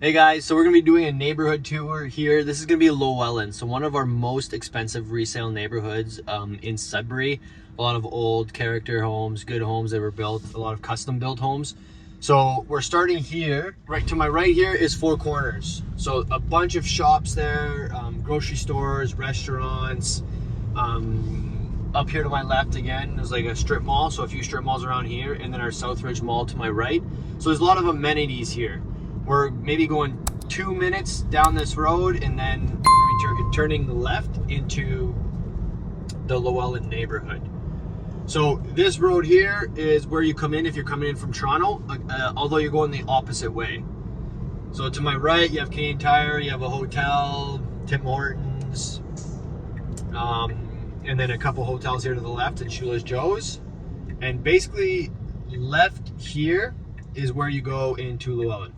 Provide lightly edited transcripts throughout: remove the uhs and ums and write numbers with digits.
Hey guys, so we're going to be doing a neighborhood tour here. This is going to be Llewellyn, so one of our most expensive resale neighborhoods in Sudbury. A lot of old character homes, good homes that were built, a lot of custom built homes. So we're starting here. Right to my right here is Four Corners. So a bunch of shops there, grocery stores, restaurants. Up here to my left again, there's like a strip mall, so a few strip malls around here, and then our Southridge Mall to my right. So there's a lot of amenities here. We're maybe going 2 minutes down this road and then turning left into the Llewellyn neighborhood. So this road here is where you come in if you're coming in from Toronto, although you're going the opposite way. So to my right, you have Canadian Tire, you have a hotel, Tim Hortons, and then a couple hotels here to the left and Shula's Joe's. And basically left here is where you go into Llewellyn.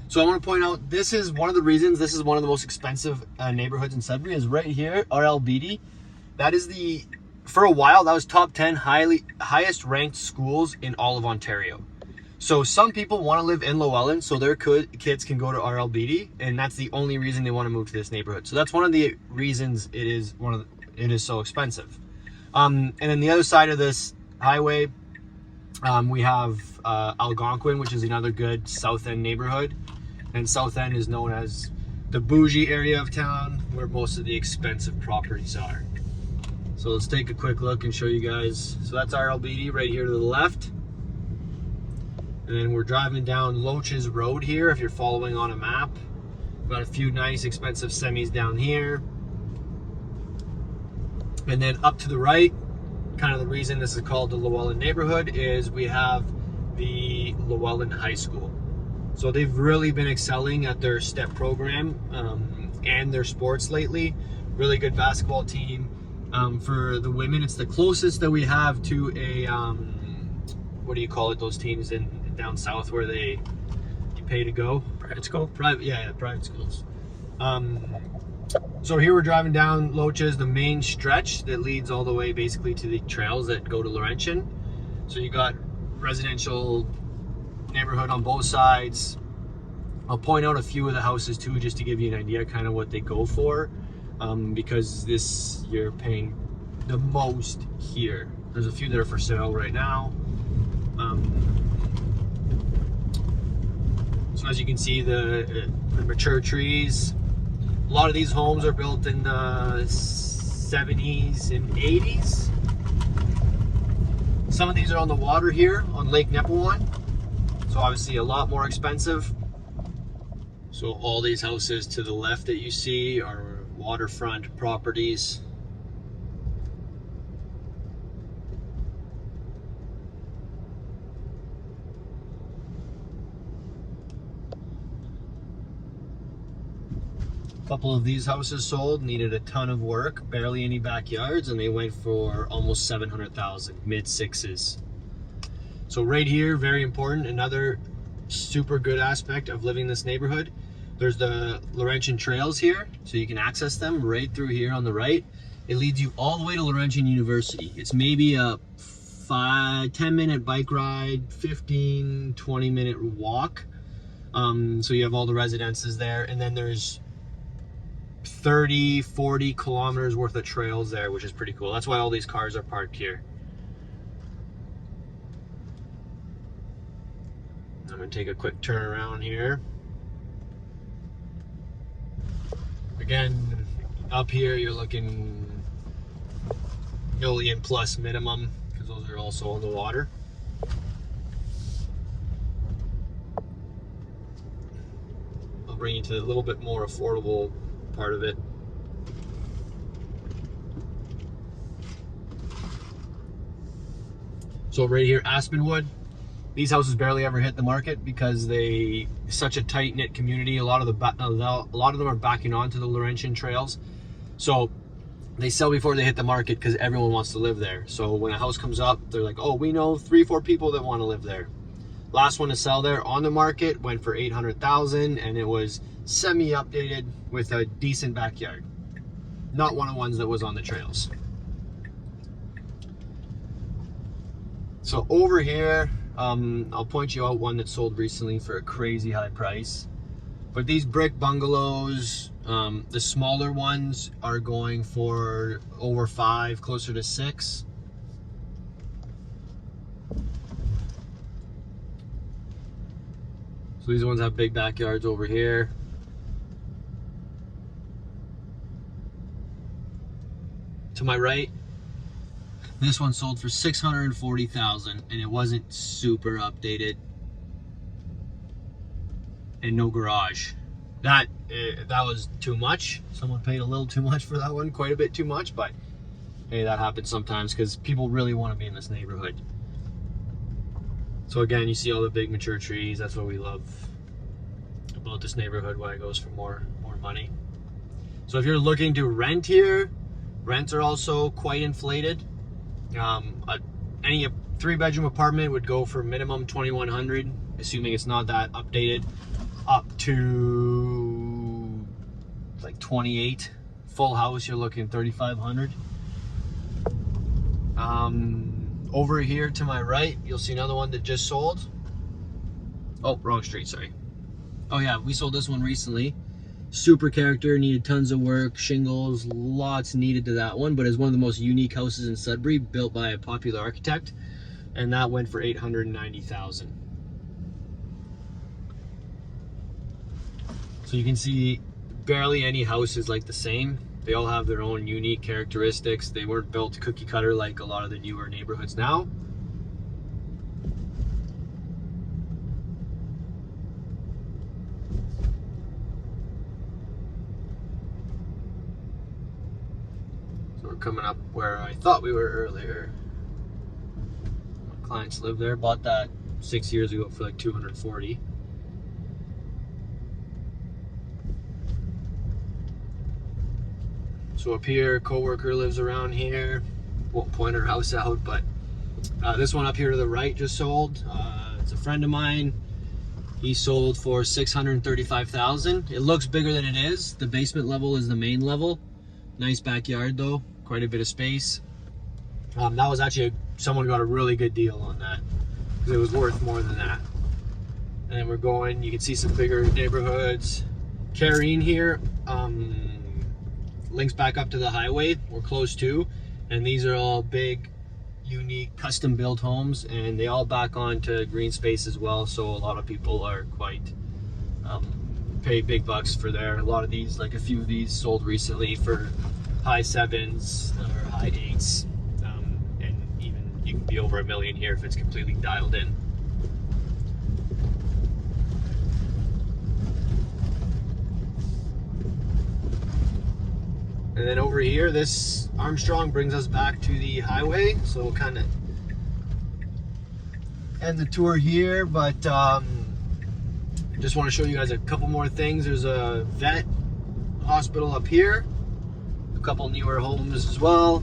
So I want to point out, this is one of the reasons this is one of the most expensive neighborhoods in Sudbury, is right here, RLBD. That is for a while, that was top 10 highest ranked schools in all of Ontario. So some people want to live in Llewellyn so their kids can go to RLBD, and that's the only reason they want to move to this neighborhood. So that's one of the reasons it is so expensive. And then the other side of this highway, we have Algonquin, which is another good South End neighborhood. And South End is known as the bougie area of town where most of the expensive properties are. So let's take a quick look and show you guys. So that's RLBD right here to the left. And then we're driving down Loach's Road here if you're following on a map. We've got a few nice expensive semis down here. And then up to the right, kind of the reason this is called the Llewellyn neighborhood is we have the Llewellyn High School. So they've really been excelling at their STEP program and their sports lately. Really good basketball team. For the women, it's the closest that we have to a, what do you call it, those teams down south where you pay to go? Private school? Private schools. So here we're driving down Loach's, the main stretch that leads all the way basically to the trails that go to Laurentian. So you got residential neighborhood on both sides. I'll point out a few of the houses too, just to give you an idea kind of what they go for, because you're paying the most here. There's a few that are for sale right now. So as you can see, the mature trees. A lot of these homes are built in the 70s and 80s. Some of these are on the water here on Lake Nepewan. So obviously a lot more expensive. So all these houses to the left that you see are waterfront properties. A couple of these houses sold, needed a ton of work, barely any backyards, and they went for almost 700,000, mid sixes. So right here, very important, another super good aspect of living in this neighborhood. There's the Laurentian trails here, so you can access them right through here on the right. It leads you all the way to Laurentian University. It's maybe a 10 minute bike ride, 15, 20 minute walk. So you have all the residences there, and then there's 30, 40 kilometers worth of trails there, which is pretty cool. That's why all these cars are parked here. I'm gonna take a quick turn around here. Again, up here you're looking million plus minimum, because those are also on the water. I'll bring you to a little bit more affordable part of it. So right here, Aspenwood. These houses barely ever hit the market because such a tight-knit community. A lot of them are backing onto the Laurentian trails. So they sell before they hit the market because everyone wants to live there. So when a house comes up, they're like, oh, we know 3-4 people that want to live there. Last one to sell there on the market went for 800,000, and it was semi-updated with a decent backyard. Not one of the ones that was on the trails. So over here, I'll point you out one that sold recently for a crazy high price. But these brick bungalows, the smaller ones are going for over 5, closer to 6. So these ones have big backyards over here. To my right, this one sold for $640,000 and it wasn't super updated. And no garage. That was too much. Someone paid a little too much for that one, quite a bit too much, but hey, that happens sometimes because people really want to be in this neighborhood. So again, you see all the big mature trees. That's what we love about this neighborhood, why it goes for more money. So if you're looking to rent here, rents are also quite inflated. Any 3-bedroom apartment would go for minimum $2,100, assuming it's not that updated, up to like 28. Full house, you're looking $3,500. Over here to my right, you'll see another one that just sold. Oh, wrong street, sorry. Oh yeah, we sold this one recently. Super character, needed tons of work, shingles, lots needed to that one, but it's one of the most unique houses in Sudbury, built by a popular architect, and that went for $890,000. So you can see barely any house is like the same. They all have their own unique characteristics. They weren't built cookie cutter like a lot of the newer neighborhoods now. So we're coming up where I thought we were earlier. My clients live there, bought that 6 years ago for like $240,000. So up here, coworker lives around here. Won't point her house out, but this one up here to the right just sold. It's a friend of mine. He sold for $635,000. It looks bigger than it is. The basement level is the main level. Nice backyard though, quite a bit of space. That was actually someone got a really good deal on that because it was worth more than that. And then we're going. You can see some bigger neighborhoods. Carrying here. Links back up to the highway. We're close to, and these are all big, unique, custom-built homes, and they all back onto green space as well. So a lot of people are quite pay big bucks for there. A lot of these, like a few of these, sold recently for high 7s or high 8s, and even you can be over $1 million here if it's completely dialed in. And then over here, this Armstrong brings us back to the highway. So we'll kind of end the tour here, but just want to show you guys a couple more things. There's a vet hospital up here, a couple newer homes as well,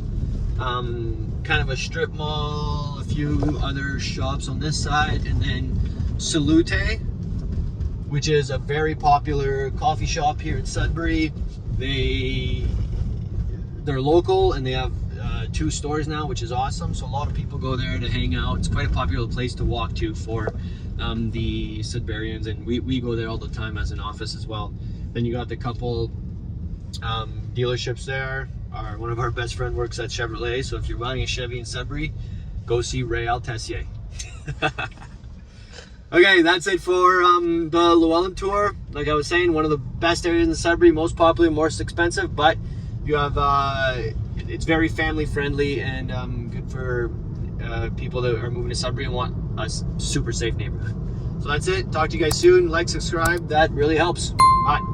kind of a strip mall, a few other shops on this side, and then Salute, which is a very popular coffee shop here in Sudbury. They're local and they have 2 stores now, which is awesome. So a lot of people go there to hang out. It's quite a popular place to walk to for the Sudburyans, and we go there all the time as an office as well. Then you got the couple dealerships there. One of our best friend works at Chevrolet, so if you're buying a Chevy in Sudbury, go see Realtor. Okay, that's it for the Llewellyn tour. Like I was saying, one of the best areas in Sudbury, most popular, most expensive, but you have it's very family friendly and good for people that are moving to Sudbury and want a super safe neighborhood. So that's it. Talk to you guys soon. Like, subscribe. That really helps. Bye.